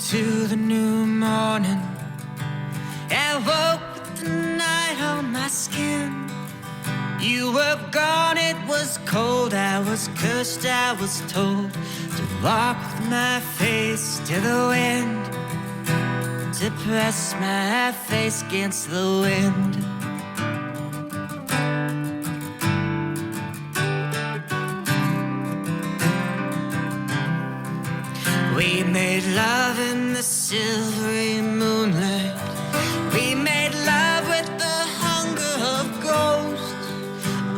to the new morning. I woke with the night on my skin. You were gone, it was cold, I was cursed, I was told to walk with my face to the wind, to press my face against the wind. We made love in the silvery moonlight. We made love with the hunger of ghosts.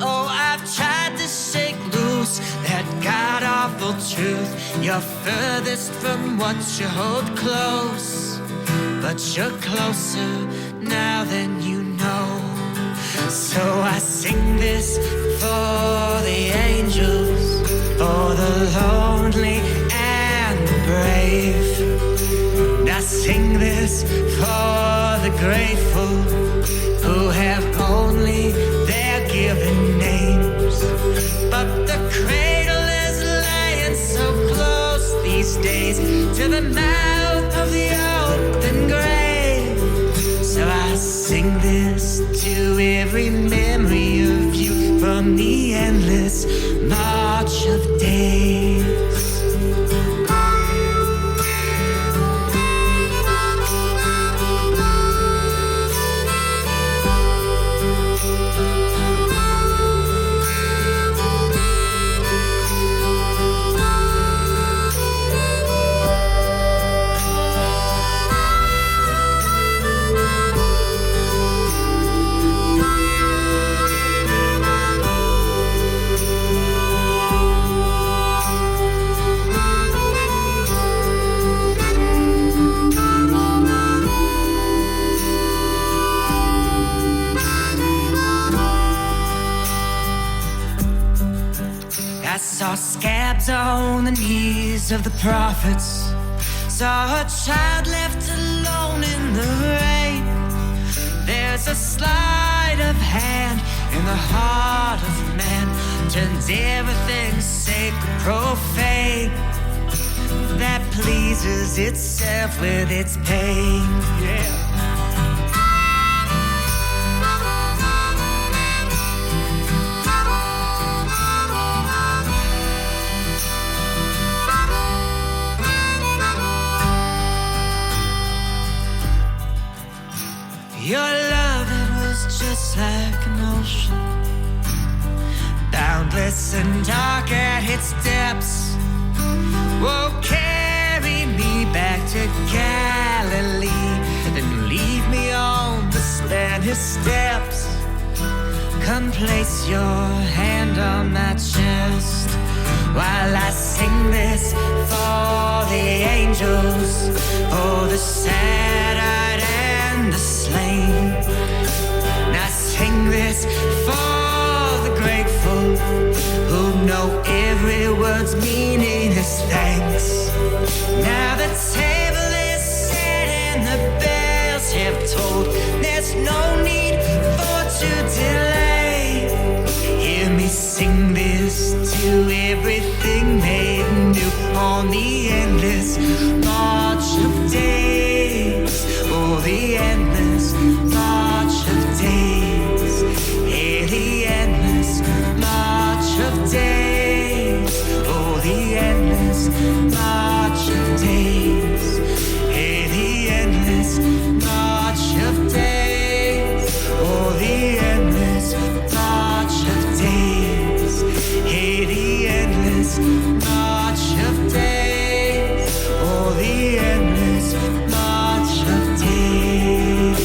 Oh, I've tried to shake loose that god-awful truth. You're furthest from what you hold close, but you're closer now than you know. So I sing this for the angels, for the lonely and the brave. And I sing this for the grateful who have only their given names. But the cradle is laying so close these days to the mouth of the open grave. So I sing this to every memory of you from the endless march of days. I saw scabs on the knees of the prophets, saw a child left alone in the rain. There's a sleight of hand in the heart of man, turns everything sacred profane, that pleases itself with its pain. Yeah. Your love, it was just like an ocean, boundless and dark at its depths. Oh, carry me back to Galilee and leave me on the Spanish steps. Come place your hand on my chest while I sing this for the angels, for the sad-eyed and the slain. And I sing this for the grateful who know every word's meaning is thanks. Now the table is set and the bells have tolled. There's no need for to delay. Hear me sing this to everything made new on the endless march of days. Oh, the endless march of days. Hey, the endless march of days. Oh, the endless march of days. Hey, the endless march of days. Oh, the endless march of days. Hey, the endless march of days. Oh, the endless march of days.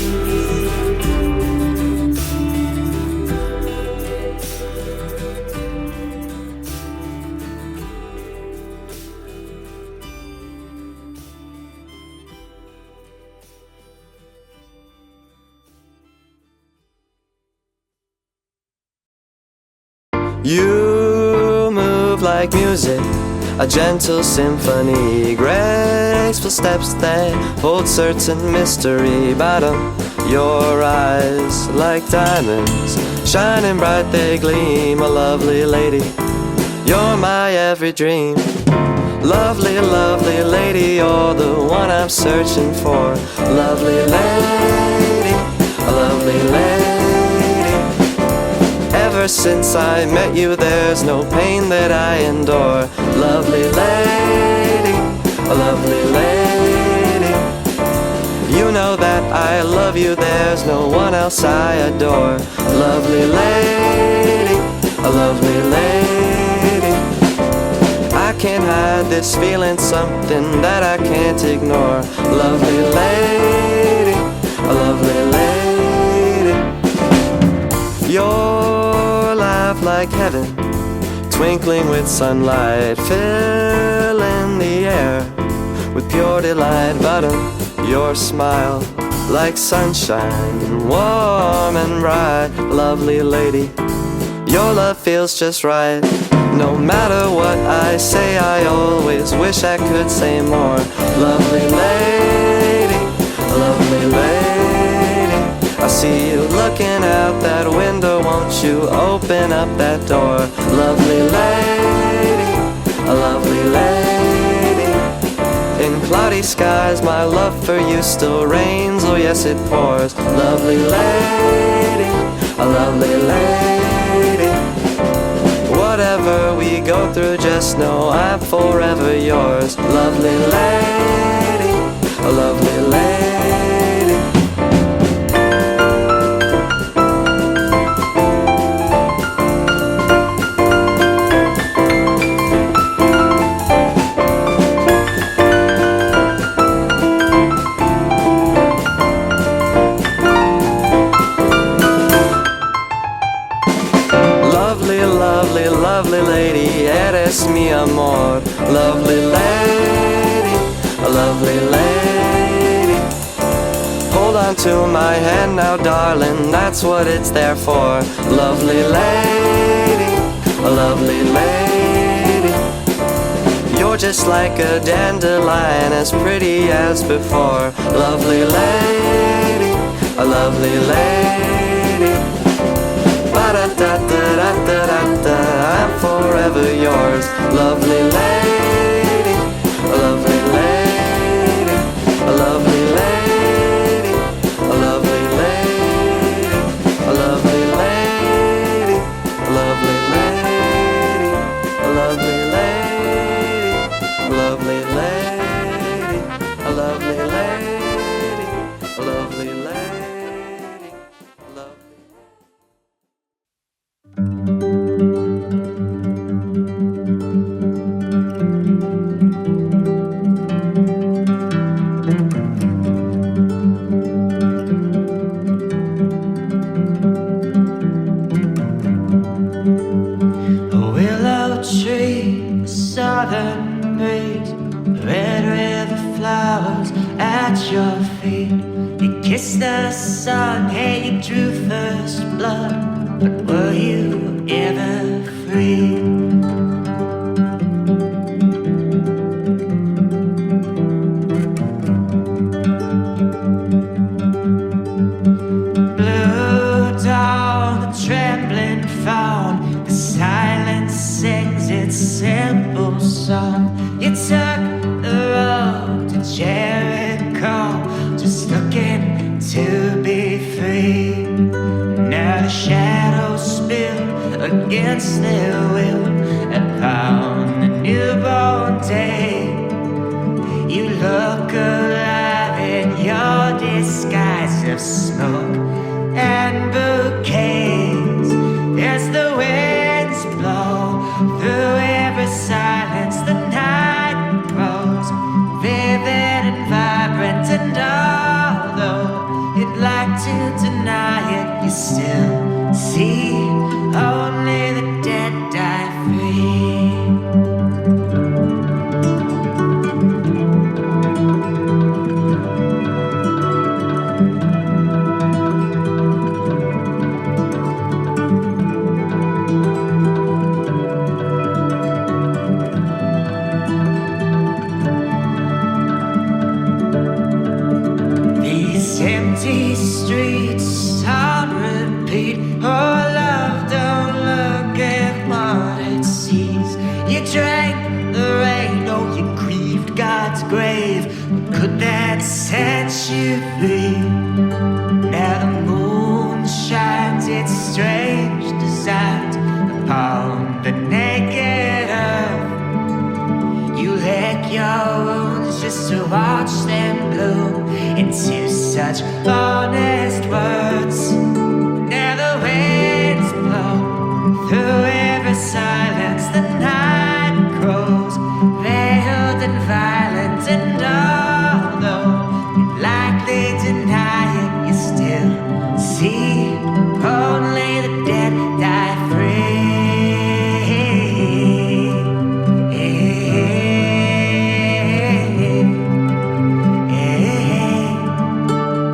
You move like music, a gentle symphony, graceful steps that hold certain mystery. Bottom, your eyes like diamonds, shining bright they gleam. A lovely lady, you're my every dream. Lovely, lovely lady, you're the one I'm searching for. Lovely lady, a lovely lady. Ever since I met you, there's no pain that I endure. Lovely lady, a lovely lady. You know that I love you, there's no one else I adore. Lovely lady, a lovely lady. I can't hide this feeling, something that I can't ignore. Lovely lady, a lovely lady. Your laugh like heaven, twinkling with sunlight, filling the air with pure delight. Bottom, your smile like sunshine, warm and bright. Lovely lady, your love feels just right. No matter what I say, I always wish I could say more. Lovely lady, lovely lady. I see you looking out that window, won't you open up that door? Lovely lady, a lovely lady. In cloudy skies, my love for you still reigns, oh yes it pours. Lovely lady, a lovely lady. Whatever we go through, just know I'm forever yours. Lovely lady, a lovely lady. Lovely, lovely lady, eres mi amor. Lovely lady, a lovely lady. Hold on to my hand now, darling, that's what it's there for. Lovely lady, a lovely lady. You're just like a dandelion, as pretty as before. Lovely lady, a lovely lady. Ba-da-da-da-da-da-da-da, I'm forever yours. Lovely lady, a lovely lady, a lovely lady, a lovely lady, a lovely lady, a lovely lady, a lovely lady, a lovely lady, a lovely lady, a lovely lady, lovely. Southern breeze, red river flowers at your feet. You kissed the sun, hey, you drew first blood, but were you ever free? Blue dawn, the trembling fawn, the silence sings its simple song. You took the road to Jericho, just looking to be free. Now the shadows spill against their will upon the newborn day. You look alive in your disguise of smoke and bouquets. As the winds blow through every silence, the night grows vivid and vibrant. And although you'd like to deny it, you still see only the dead die free. Empty streets on repeat. Oh, love, don't look at what it sees. You drank the rain, oh, you God's grave. Could that set you free? Now the moon shines its strange designs upon the naked earth. You lick your wounds just to watch them bloom into such honest words. Now the winds blow through every silence. The night grows veiled and violent, and although you'd likely deny it, you still see only the dead die free.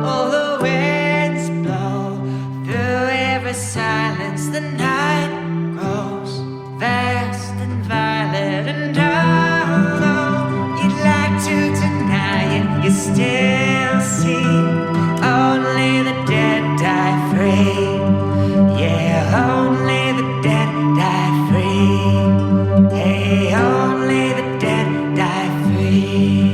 Oh, the winds blow through every silence. The night grows vast and violent, and although you'd like to deny it, you still see only the dead die free. Yeah, only the dead die free. Hey, only the dead die free.